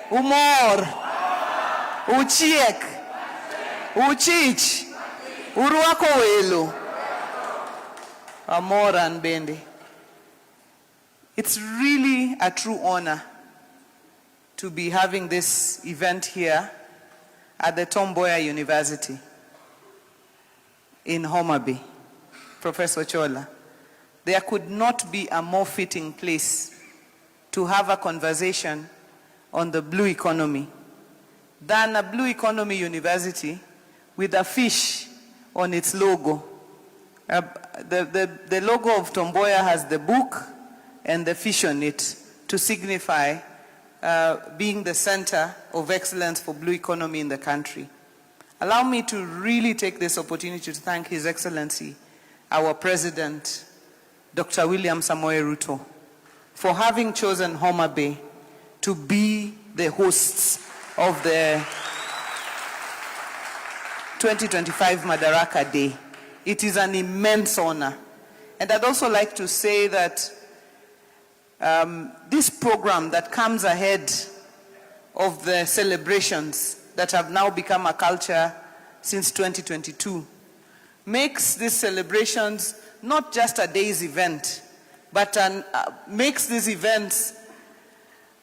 Umor, Uchiek, Uchich, Uruako Welu, Amor and Bende. It's really a true honor to be having this event here at the Tom Mboya University in Homa Bay. Professor Chola, there could not be a more fitting place to have a conversation on the blue economy than a blue economy university with a fish on its logo. The logo of Tom Mboya has the book and the fish on it to signify being the center of excellence for blue economy in the country. Allow me to really take this opportunity to thank His Excellency, our President, Dr. William Samoei Ruto, for having chosen Homa Bay to be the hosts of the 2025 Madaraka Day. It is an immense honor. And I'd also like to say that this program that comes ahead of the celebrations that have now become a culture since 2022 makes these celebrations not just a day's event, but makes these events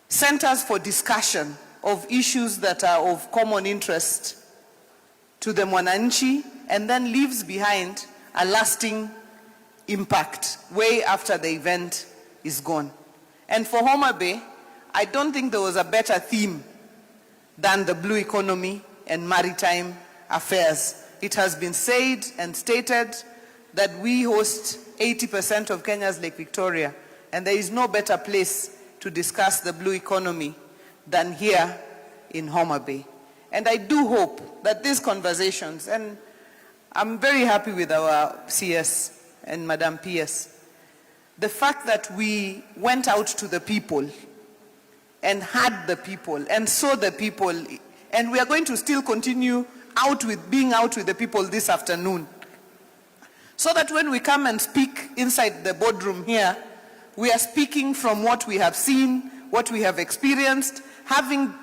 centers for discussion of issues that are of common interest to the mwananchi, and then leaves behind a lasting impact way after the event is gone. And for Homa Bay, I don't think there was a better theme than the blue economy and maritime affairs. It has been said and stated that we host 80% of Kenya's Lake Victoria, and there is no better place to discuss the blue economy than here in Homa Bay. And I do hope that these conversations, and I'm very happy with our CS and Madam PS, the fact that we went out to the people and had the people and saw the people, and we are going to still continue being out with the people this afternoon, so that when we come and speak inside the boardroom here, we are speaking from what we have seen, what we have experienced, having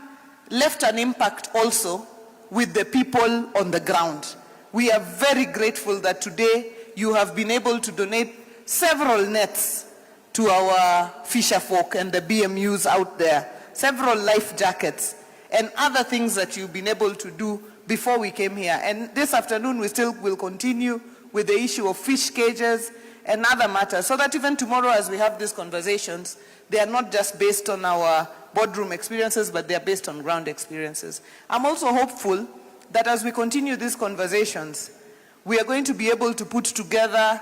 left an impact also with the people on the ground. We are very grateful that today you have been able to donate several nets to our fisher folk and the BMUs out there, several life jackets and other things that you've been able to do before we came here. And this afternoon we still will continue with the issue of fish cages and other matters, so that even tomorrow as we have these conversations, they are not just based on our boardroom experiences, but they are based on ground experiences. I'm also hopeful that as we continue these conversations, we are going to be able to put together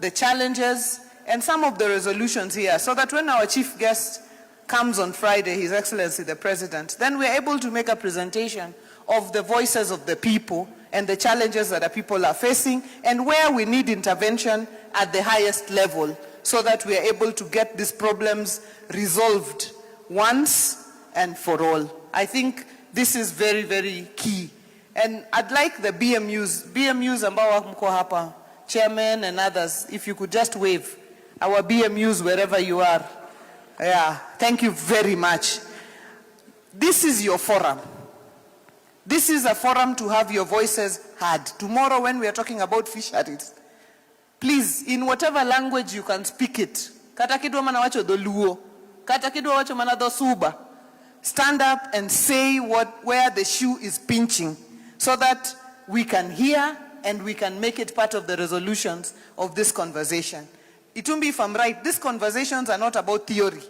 the challenges and some of the resolutions here, so that when our chief guest comes on Friday, His Excellency the President, then we're able to make a presentation of the voices of the people and the challenges that the people are facing and where we need intervention at the highest level, so that we are able to get these problems resolved once and for all. I think this is very, very key. And I'd like the BMUs ambao mko hapa, chairman and others, if you could just wave, our BMUs wherever you are. Yeah, thank you very much. This is your forum. This is a forum to have your voices heard. Tomorrow when we are talking about fisheries, please, in whatever language you can speak it, kata kidwa mana wacho Dholuo, kata kidwa wacho mana Dhosuba, stand up and say where the shoe is pinching, so that we can hear and we can make it part of the resolutions of this conversation. Itumbi, if I'm right, these conversations are not about theory.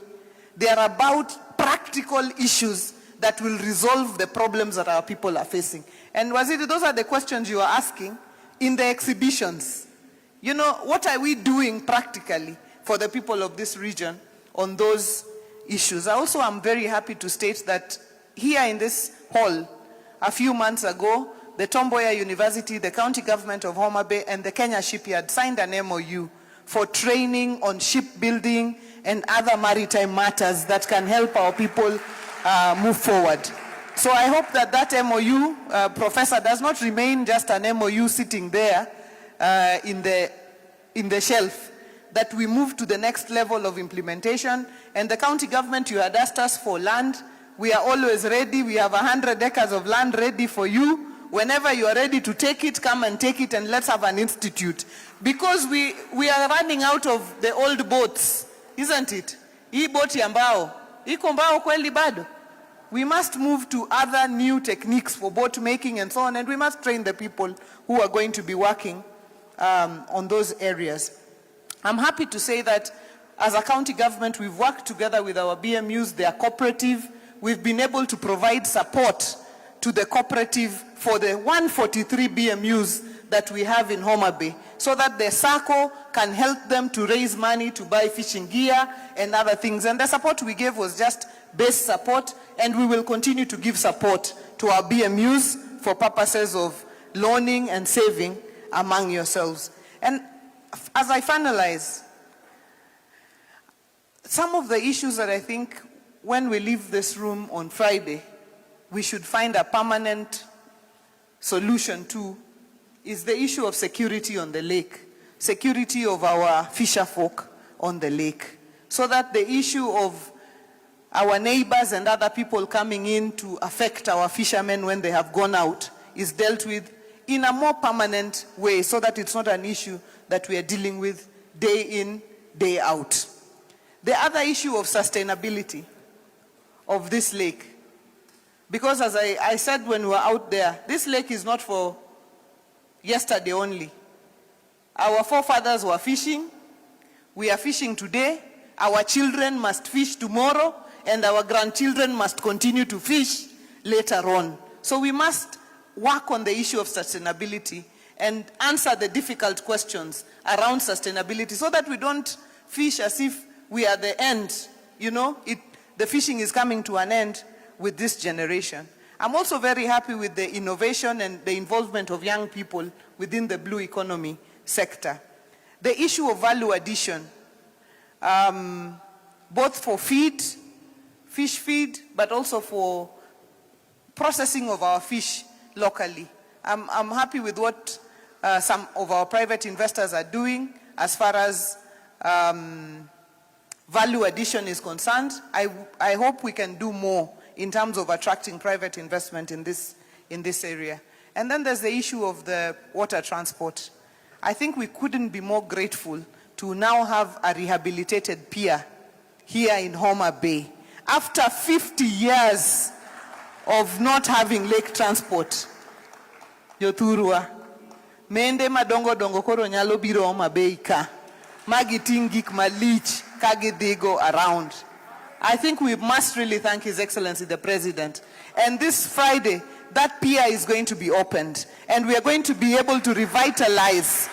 They are about practical issues that will resolve the problems that our people are facing. And Waziri, those are the questions you are asking in the exhibitions. You know, what are we doing practically for the people of this region on those issues? I also am very happy to state that here in this hall, a few months ago, the Tom Mboya University, the county government of Homa Bay, and the Kenya Shipyard signed an MOU for training on shipbuilding and other maritime matters that can help our people move forward. So I hope that that MOU, Professor, does not remain just an MOU sitting there in the shelf, that we move to the next level of implementation. And the county government, you had asked us for land. We are always ready. We have 100 acres of land ready for you. Whenever you are ready to take it, come and take it, and let's have an institute. Because we are running out of the old boats, isn't it? Hii boti ya mbao, iko mbao kweli bado? We must move to other new techniques for boat making and so on, and we must train the people who are going to be working on those areas. I'm happy to say that as a county government, we've worked together with our BMUs, they are cooperative. We've been able to provide support to the cooperative for the 143 BMUs that we have in Homa Bay, so that the SACCO can help them to raise money to buy fishing gear and other things. And the support we gave was just base support, and we will continue to give support to our BMUs for purposes of loaning and saving among yourselves. And as I finalize, some of the issues that I think when we leave this room on Friday, we should find a permanent solution to is the issue of security on the lake, security of our fisher folk on the lake, so that the issue of our neighbors and other people coming in to affect our fishermen when they have gone out is dealt with in a more permanent way, so that it's not an issue that we are dealing with day in, day out. The other issue of sustainability of this lake, because as I said when we were out there, this lake is not for yesterday only. Our forefathers were fishing, we are fishing today, our children must fish tomorrow, and our grandchildren must continue to fish later on. So we must work on the issue of sustainability and answer the difficult questions around sustainability, so that we don't fish as if we are the end. You know, the fishing is coming to an end with this generation. I'm also very happy with the innovation and the involvement of young people within the blue economy sector. The issue of value addition, both for feed, fish feed, but also for processing of our fish locally. I'm happy with what some of our private investors are doing as far as value addition is concerned. I hope we can do more in terms of attracting private investment in this area. And then there's the issue of the water transport. I think we couldn't be more grateful to now have a rehabilitated pier here in Homa Bay. After 50 years of not having lake transport, Yothurwa, mende madongo dongo koro nyalo biro Homa Bay ka, magiting gik malich kagidhigo around. I think we must really thank His Excellency the President. And this Friday, that pier is going to be opened, and we are going to be able to revitalize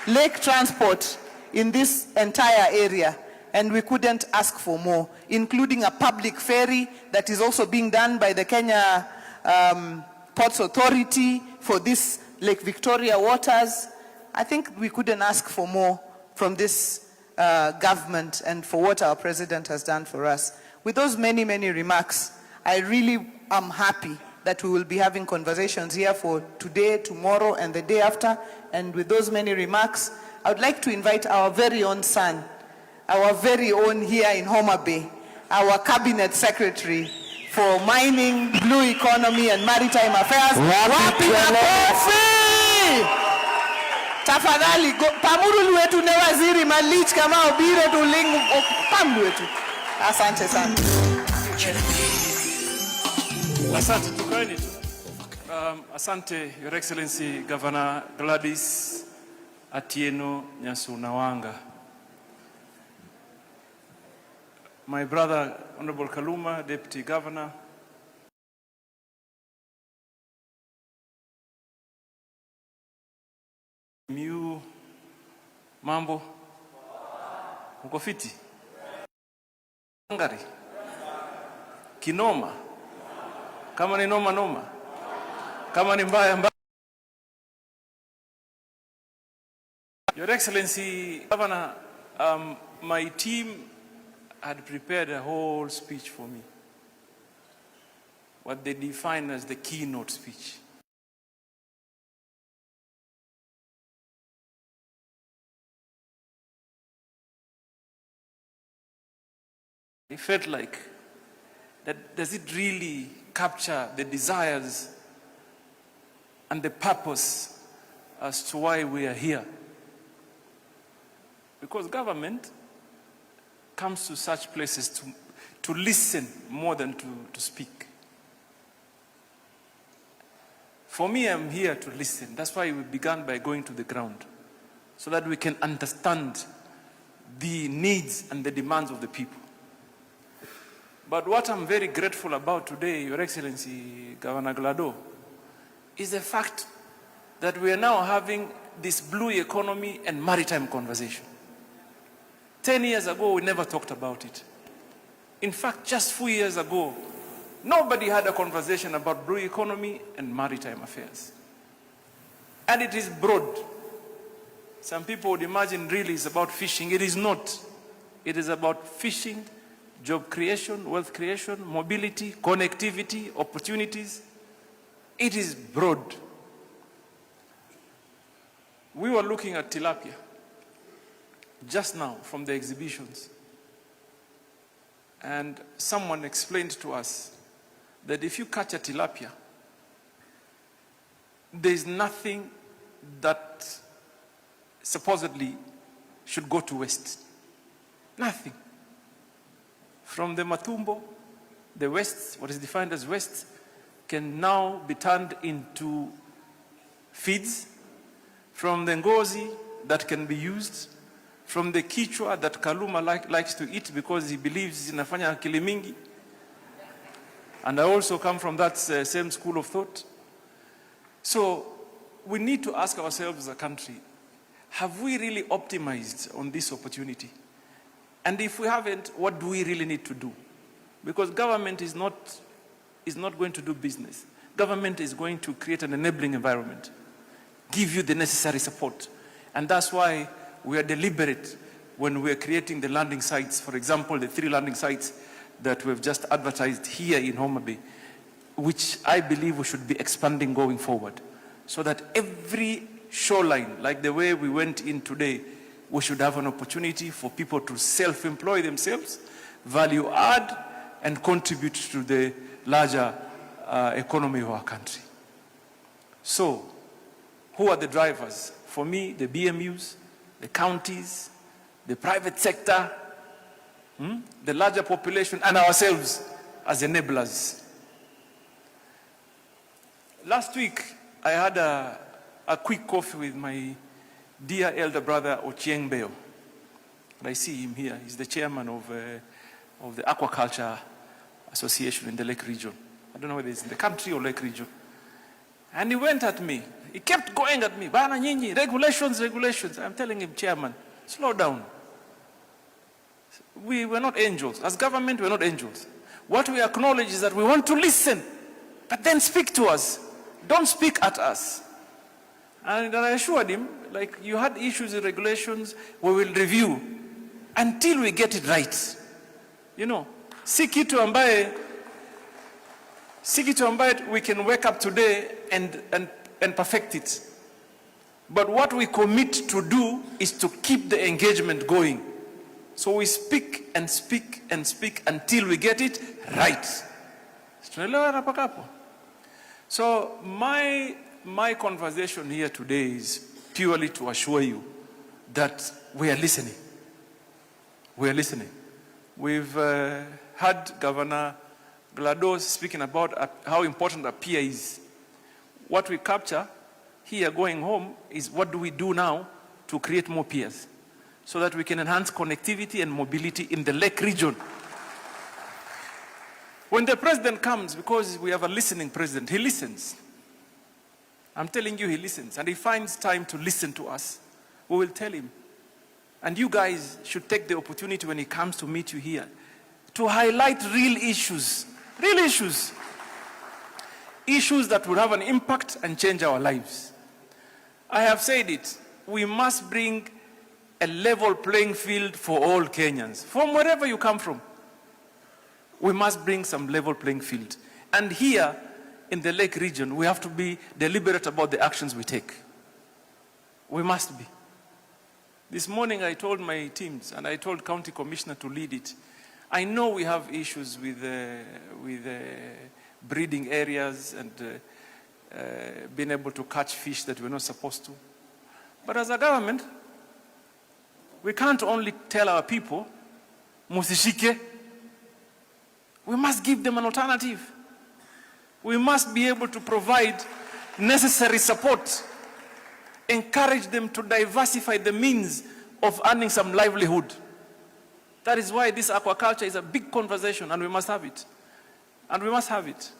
lake transport in this entire area. And we couldn't ask for more, including a public ferry that is also being done by the Kenya Ports Authority for this Lake Victoria waters. I think we couldn't ask for more from this government and for what our president has done for us. With those many, many remarks, I really am happy that we will be having conversations here for today, tomorrow, and the day after. And with those many remarks, I would like to invite our very own son, our very own here in Homa Bay, our cabinet secretary for mining, blue economy, and maritime affairs. Wapi makofi! Tafadhali, pamuru wetu ne waziri malich kama obiro tulingu pamuru wetu. Asante sana. Asante, tukaeni tu. Asante, Your Excellency Governor Gladys Atieno Nyasunawanga. My brother, Honorable Kaluma, Deputy Governor. Miu, mambo, uko fiti? Ngari, kinoma, kama ni noma noma, kama ni mbaya mbaya. Your Excellency, Governor, my team had prepared a whole speech for me, what they define as the keynote speech. It felt like does it really capture the desires and the purpose as to why we are here? Because government comes to such places to listen more than to speak. For me, I'm here to listen. That's why we began by going to the ground, so that we can understand the needs and the demands of the people. But what I'm very grateful about today, Your Excellency Governor Glado, is the fact that we are now having this blue economy and maritime conversation. 10 years ago, we never talked about it. In fact, just 4 years ago, nobody had a conversation about blue economy and maritime affairs. And it is broad. Some people would imagine really it's about fishing. It is not. It is about fishing, job creation, wealth creation, mobility, connectivity, opportunities. It is broad. We were looking at tilapia just now from the exhibitions. And someone explained to us that if you catch a tilapia, there's nothing that supposedly should go to waste. Nothing. From the matumbo, the waste, what is defined as waste, can now be turned into feeds. From the ngozi, that can be used. From the kichwa that Kaluma likes to eat because he believes inafanya akili mingi. And I also come from that same school of thought. So we need to ask ourselves as a country, have we really optimized on this opportunity? And if we haven't, what do we really need to do? Because government is not going to do business. Government is going to create an enabling environment, give you the necessary support. And that's why we are deliberate when we are creating the landing sites. For example, the 3 landing sites that we've just advertised here in Homa Bay, which I believe we should be expanding going forward, so that every shoreline, like the way we went in today, we should have an opportunity for people to self-employ themselves, value add, and contribute to the larger economy of our country. So, who are the drivers? For me, the BMUs, the counties, the private sector, the larger population, and ourselves as enablers. Last week, I had a quick coffee with my dear elder brother, Ochieng Beo. And I see him here. He's the chairman of the Aquaculture Association in the Lake Region. I don't know whether it's in the country or Lake Region. And he went at me. He kept going at me. Bana nyinyi, regulations, regulations. I'm telling him, chairman, slow down. We were not angels. As government, we're not angels. What we acknowledge is that we want to listen, but then speak to us. Don't speak at us. And I assured him, like, you had issues with regulations, we will review until we get it right. You know, si kitu ambaye we can wake up today and perfect it. But what we commit to do is to keep the engagement going. So we speak and speak and speak until we get it right. So my conversation here today is purely to assure you that we are listening. We are listening. We've had Governor Glado speaking about how important a peer is. What we capture here going home is what do we do now to create more peers so that we can enhance connectivity and mobility in the Lake region. When the president comes, because we have a listening president, he listens. I'm telling you, he listens. And he finds time to listen to us. We will tell him. And you guys should take the opportunity when he comes to meet you here to highlight real issues. Real issues. Issues that will have an impact and change our lives. I have said it. We must bring a level playing field for all Kenyans. From wherever you come from. We must bring some level playing field. And here, in the Lake region, we have to be deliberate about the actions we take. We must be. This morning I told my teams, and I told County Commissioner to lead it. I know we have issues with breeding areas and being able to catch fish that we're not supposed to. But as a government, we can't only tell our people, musishike. We must give them an alternative. We must be able to provide necessary support, encourage them to diversify the means of earning some livelihood. That is why this aquaculture is a big conversation, and we must have it. And we must have it.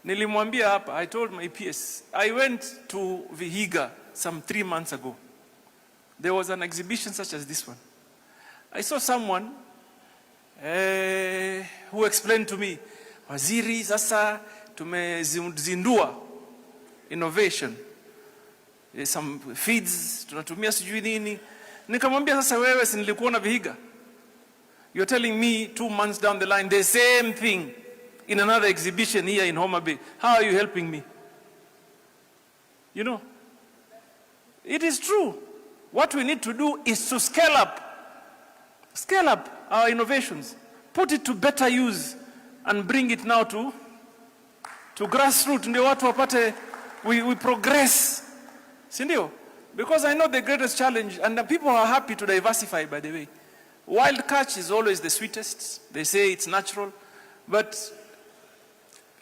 Nilimwambia hapa, I told my PS, I went to Vihiga some 3 months ago. There was an exhibition such as this one. I saw someone who explained to me, Waziri, sasa tumezindua innovation. Some feeds, tunatumia sijui nini. Nikamwambia sasa wewe si nilikuona Vihiga. You're telling me 2 months down the line, the same thing in another exhibition here in Homa Bay. How are you helping me? You know, it is true. What we need to do is to scale up our innovations, put it to better use, and bring it now to grassroots. Ndio watu wapate, we progress. Sindio? Because I know the greatest challenge, and the people are happy to diversify, by the way. Wild catch is always the sweetest. They say it's natural. But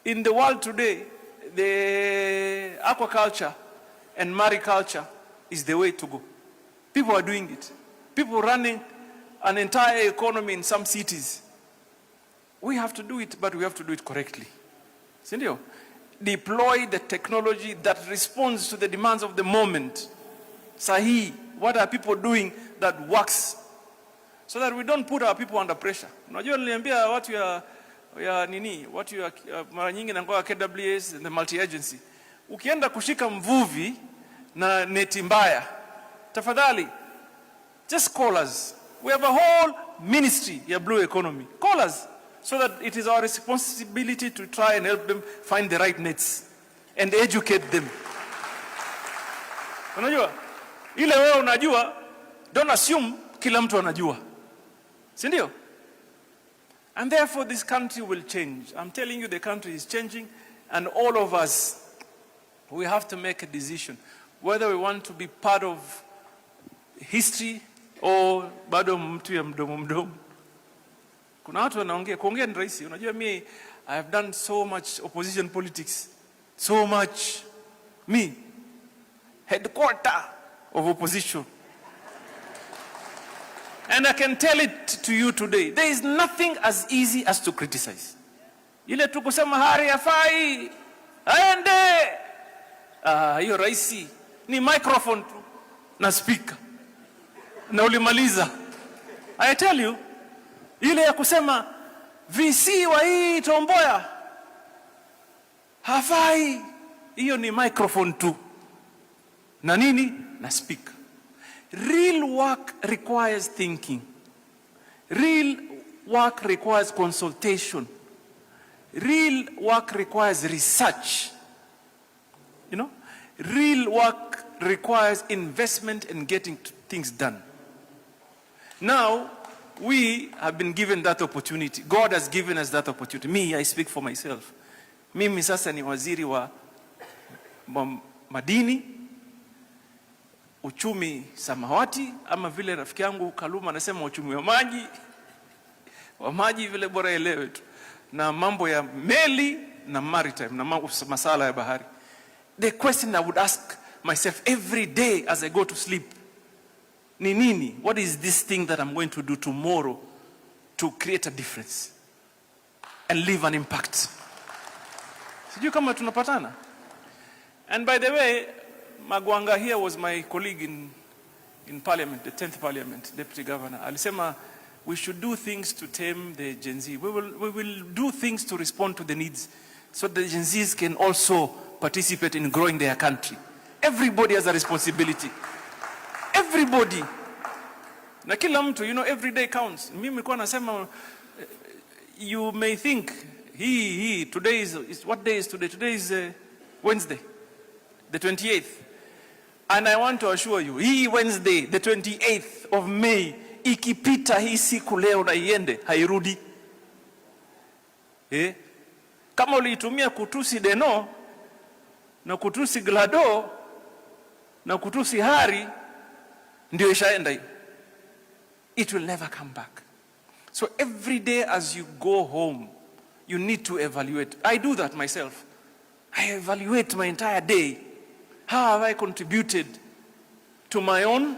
in the world today, the aquaculture and mariculture is the way to go. People are doing it. People running an entire economy in some cities. We have to do it, but we have to do it correctly. Sindio? Deploy the technology that responds to the demands of the moment. Sahi, what are people doing that works? So that we don't put our people under pressure. Unajua niliambia watu ya nini, watu ya mara nyingi na kwa KWS and the multi-agency. Ukienda kushika mvuvi na neti mbaya, tafadhali, just call us. We have a whole ministry ya blue economy. Call us. So that it is our responsibility to try and help them find the right nets and educate them. Unajua, ile wewe unajua, don't assume kila mtu anajua. Sindio? And therefore this country will change. I'm telling you, the country is changing, and all of us, we have to make a decision whether we want to be part of history or bado mtu ya mdomo mdomo. Kuna watu wanaongea, kuongea ni rahisi. Unajua I have done so much opposition politics. So much. Me, headquarter of opposition. And I can tell it to you today, there is nothing as easy as to criticize. Ile tu kusema hari hafai, aende. Hiyo rahisi. Ni microphone tu na speaker. Na ulimaliza. I tell you, ile ya kusema VC wa hii Tomboya hafai, hiyo ni microphone tu na nini na speaker. Real work requires thinking. Real work requires consultation. Real work requires research. You know, real work requires investment in getting things done. Now we have been given that opportunity. God has given us that opportunity. Me, I speak for myself. Mimi sasa ni waziri wa madini, uchumi samawati, ama vile rafiki yangu Kaluma anasema uchumi wa maji vile bora elewe tu. Na mambo ya meli na maritime na mambo masala ya bahari. The question I would ask myself every day as I go to sleep, ni nini? What is this thing that I'm going to do tomorrow to create a difference and leave an impact? Sijui kama tunapatana. And by the way, Magwanga here was my colleague in parliament, the 10th parliament, deputy governor. Alisema we should do things to tame the Gen Z. We will do things to respond to the needs so the Gen Zs can also participate in growing their country. Everybody has a responsibility. Everybody. Na kila mtu, you know, every day counts. Mimi nilikuwa nasema, you may think, today is what day is today? Today is Wednesday, the 28th. And I want to assure you, Wednesday, the 28th of May, ikipita hii siku leo na iende, hairudi. Kama uliitumia kutusi Deno na kutusi Glado na kutusi Hari, ndio ishaenda hiyo. It will never come back. So every day as you go home, you need to evaluate. I do that myself. I evaluate my entire day. How have I contributed to my own,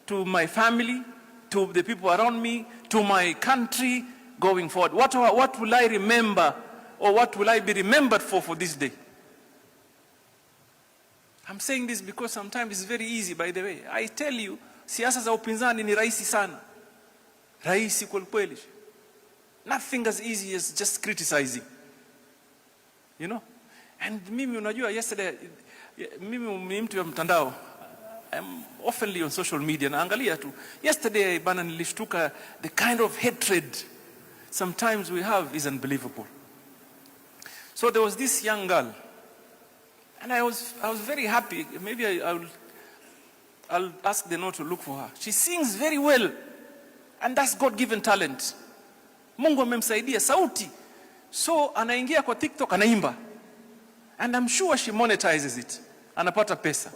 to my family, to the people around me, to my country going forward? What will I remember, or what will I be remembered for this day? I'm saying this because sometimes it's very easy, by the way. I tell you, siasa za upinzani ni rahisi sana. Rahisi kweli. Nothing as easy as just criticizing. You know? And mimi unajua, yesterday, mimi ni mtu wa mtandao. I'm oftenly on social media, naangalia tu. Yesterday, bana, nilishtuka, the kind of hatred sometimes we have is unbelievable. So there was this young girl, and I was very happy. Maybe I'll ask the note to look for her. She sings very well, and that's God-given talent. Mungu amemsaidia sauti. So anaingia kwa TikTok anaimba, and I'm sure she monetizes it. Anapata pesa.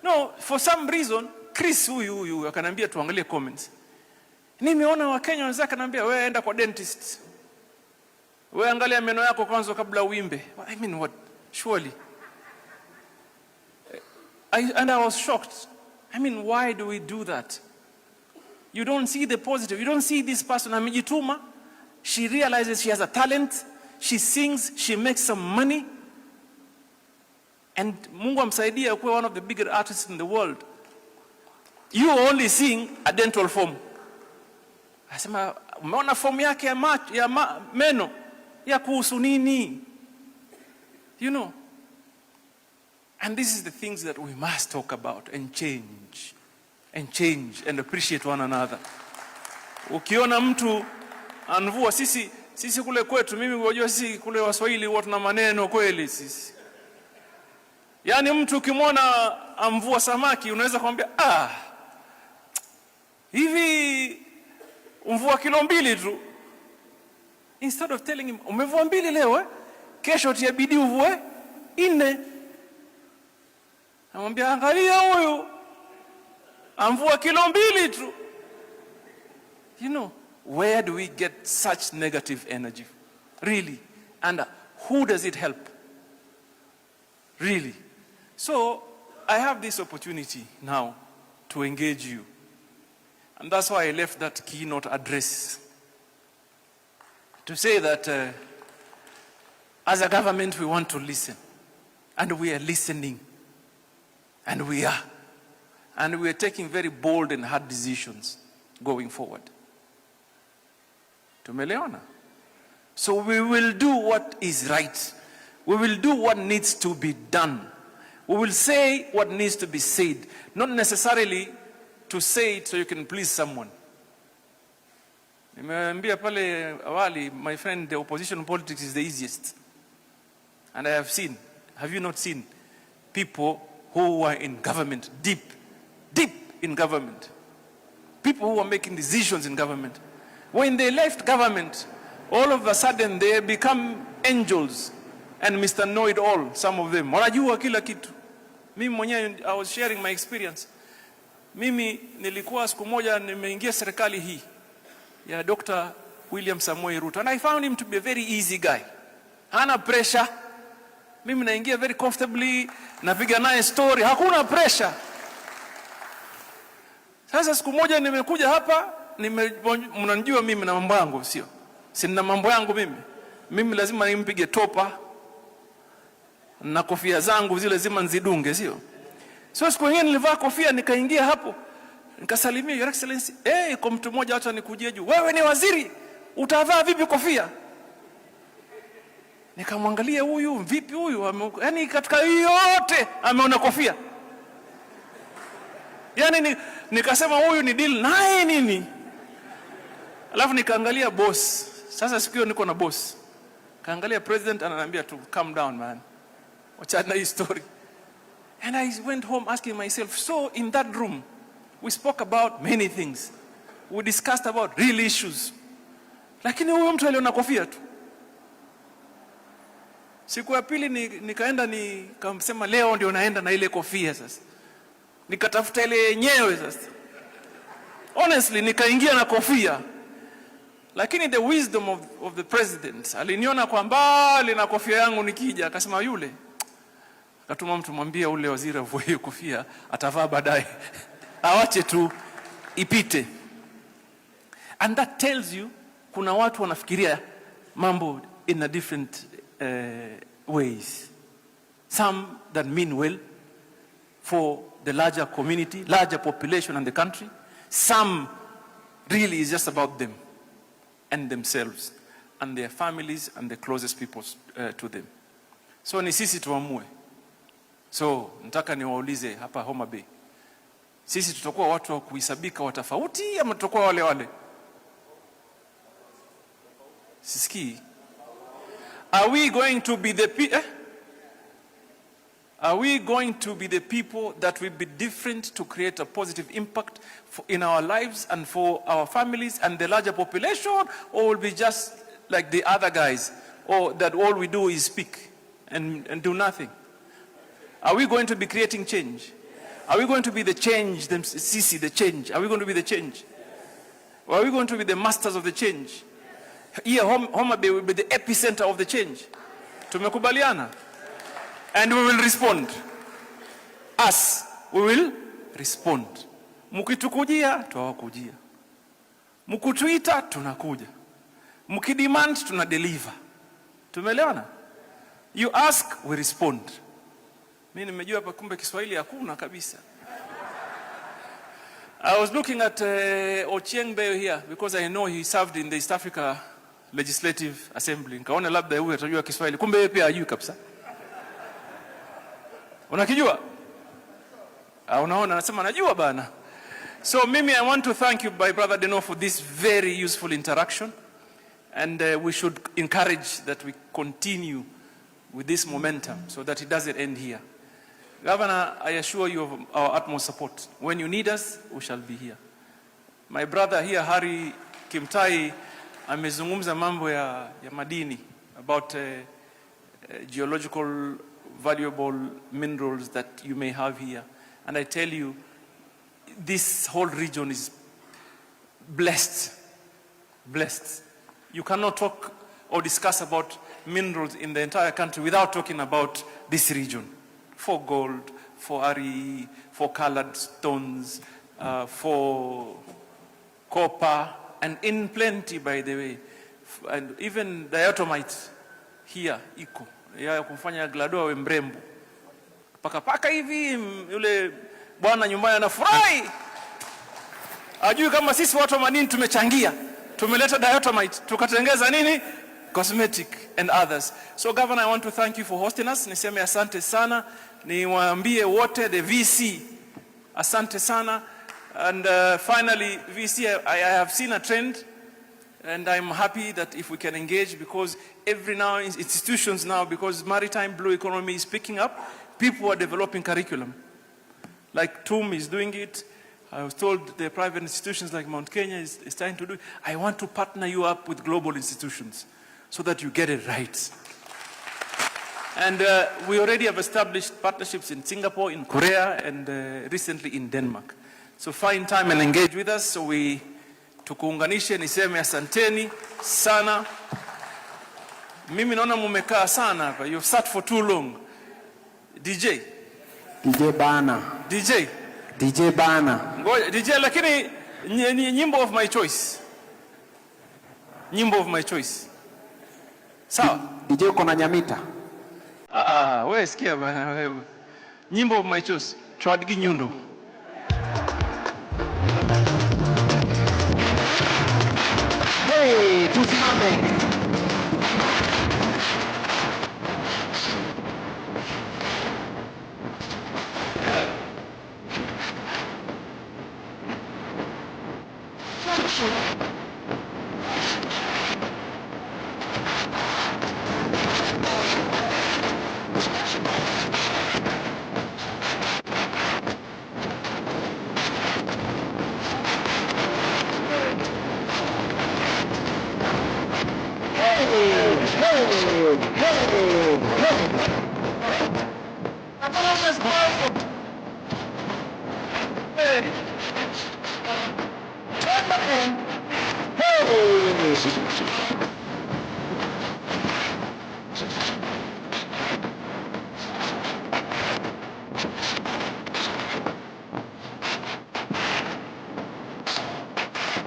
No, for some reason, Chris huyu akanambia tuangalie comments. Nimeona Wakenya wenzake anambia, wewe enda kwa dentist. Wewe angalia meno yako kwanza kabla uimbe. I mean what? Surely. And I was shocked. I mean, why do we do that? You don't see the positive. You don't see this person amejituma. She realizes she has a talent. She sings. She makes some money. And Mungu amsaidia kuwa one of the bigger artists in the world. You only sing a dental form. Asema, umeona form yake ya meno ya kuhusu nini? You know. And this is the things that we must talk about and change and appreciate one another. Ukiona mtu anvua, sisi kule kwetu, mimi unajua sisi kule Waswahili huwa tuna maneno kweli sisi. Yaani mtu ukimwona amvua samaki unaweza kumwambia hivi umvua kilo 2 tu. Instead of telling him umevua 2 leo kesho tiabidi uvue 4. Namwambia angalia huyu amvua kilo 2 tu. You know, where do we get such negative energy? Really? And who does it help? Really? So, I have this opportunity now to engage you. And that's why I left that keynote address. To say that as a government we want to listen. And we are listening. And we are. And we are taking very bold and hard decisions going forward. Tumeleona? So we will do what is right. We will do what needs to be done. We will say what needs to be said. Not necessarily to say it so you can please someone. Nimeambia pale awali, my friend, the opposition politics is the easiest. And I have seen, have you not seen, people who are in government, deep in government. People who are making decisions in government. When they left government, all of a sudden they become angels and Mr. Know-it-all, some of them. Wanajua kila kitu. Mimi mwenyewe, I was sharing my experience. Mimi nilikuwa siku moja nimeingia serikali hii ya Dr. William Samoei Ruto, and I found him to be a very easy guy. Hana pressure. Mimi naingia very comfortably, napiga naye story, hakuna pressure. Sasa siku moja nimekuja hapa, mnanijua mimi na mambo yangu, sio? Sina mambo yangu mimi. Mimi lazima nimpige topa na kofia zangu zile lazima nzidunge, sio? So siku nyingine nilivaa kofia nikaingia hapo. Nikasalimia, Your Excellency, kwa mtu mmoja acha nikujie juu. Wewe ni waziri, utavaa vipi kofia? Nikamwangalia huyu, vipi huyu? Yaani katika yote ameona kofia. Yaani nikasema huyu ni deal naye nini? Alafu nikaangalia boss. Sasa siku hiyo niko na boss. Kaangalia president ananiambia to calm down man. Wachana hii story. And I went home asking myself, so in that room we spoke about many things. we discussed about real issues. Lakini huyo mtu aliona kofia tu. Siku ya pili nikaenda nikamsema leo ndio naenda na ile kofia sasa. Nikatafuta ile yenyewe sasa. Honestly nikaingia na kofia. Lakini the wisdom of the president, aliniona kwa mbali na kofia yangu nikija, akasema yule. Akatuma mtu mwambie ule waziri avue hiyo kofia, atavaa baadaye. Awache tu ipite. And that tells you kuna watu wanafikiria mambo in a different ways. Some that mean well for the larger community, larger population in the country. Some really is just about them and themselves and their families and the closest people to them. So ni sisi tuamue. So nataka niwaulize hapa Homa Bay. Sisi tutakuwa watu wa kuhesabika wa tofauti ama tutakuwa wale wale? Sisikii. Are we going to be the Are we going to be the people that will be different to create a positive impact in our lives and for our families and the larger population, or will be just like the other guys, or that all we do is speak and do nothing? Are we going to be creating change? Are we going to be the change, the change? Are we going to be the change? Or are we going to be the masters of the change? Here, Homa Bay will be the epicenter of the change. Tumekubaliana? And we will respond. Us, we will respond. Mukitukujia, tuwakujia. Mukutuita, tunakuja. Mukidemand, tunadeliver. Tumeelewana? You ask, we respond. Mimi nimejua hapa kumbe Kiswahili hakuna kabisa. I was looking at Ochieng Beo here because I know he served in the East Africa Legislative Assembly. Nikaona labda huyu atajua Kiswahili. Kumbe yeye pia hajui kabisa. Unakijua? Unaona anasema najua bana. So Mimi, I want to thank you, my brother Deno, for this very useful interaction, and we should encourage that we continue with this momentum so that it doesn't end here. Governor, I assure you of our utmost support. When you need us, we shall be here. My brother here, Harry Kimtai, amezungumza mambo ya madini, about geological valuable minerals that you may have here. And I tell you, this whole region is blessed. Blessed. You cannot talk or discuss about minerals in the entire country without talking about this region. For gold, for ari, for colored stones, for copper, and in plenty, by the way. And even diatomite here, iko. Ya kumfanya Glado awe mrembo. Paka hivi yule bwana nyumbani anafurahi. Ajui kama sisi watu wa madini tumechangia. Tumeleta diatomite, tukatengeza nini? Cosmetic and others. So Governor, I want to thank you for hosting us. Niseme asante sana. Niwaambie wote the VC. Asante sana. And finally, VC, I have seen a trend. And I'm happy that if we can engage, because every now institutions now, because maritime blue economy is picking up, people are developing curriculum. Like TUM is doing it. I was told the private institutions like Mount Kenya is trying to do it. I want to partner you up with global institutions so that you get it right. And we already have established partnerships in Singapore, in Korea, and recently in Denmark. So find time and engage with us so we tukuunganishe. Niseme asanteni sana. Mimi naona mumekaa sana hapa. You've sat for too long. DJ bana. DJ bana. Ngoja DJ, lakini nyimbo of my choice. Nyimbo of my choice. Sawa? DJ uko na Nyamita? Wewe sikia bana wewe. Nyimbo of my choice. Chwadigi Nyundo. Hey, tusimame.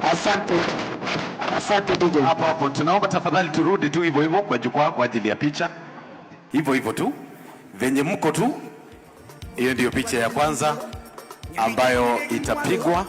Asante. Asante DJ. Hapo hapo tunaomba tafadhali turudi tu hivyo hivyo kwa jukwaa kwa ajili ya picha. Hivyo hivyo tu. Venye mko tu. Hiyo ndiyo picha ya kwanza ambayo itapigwa.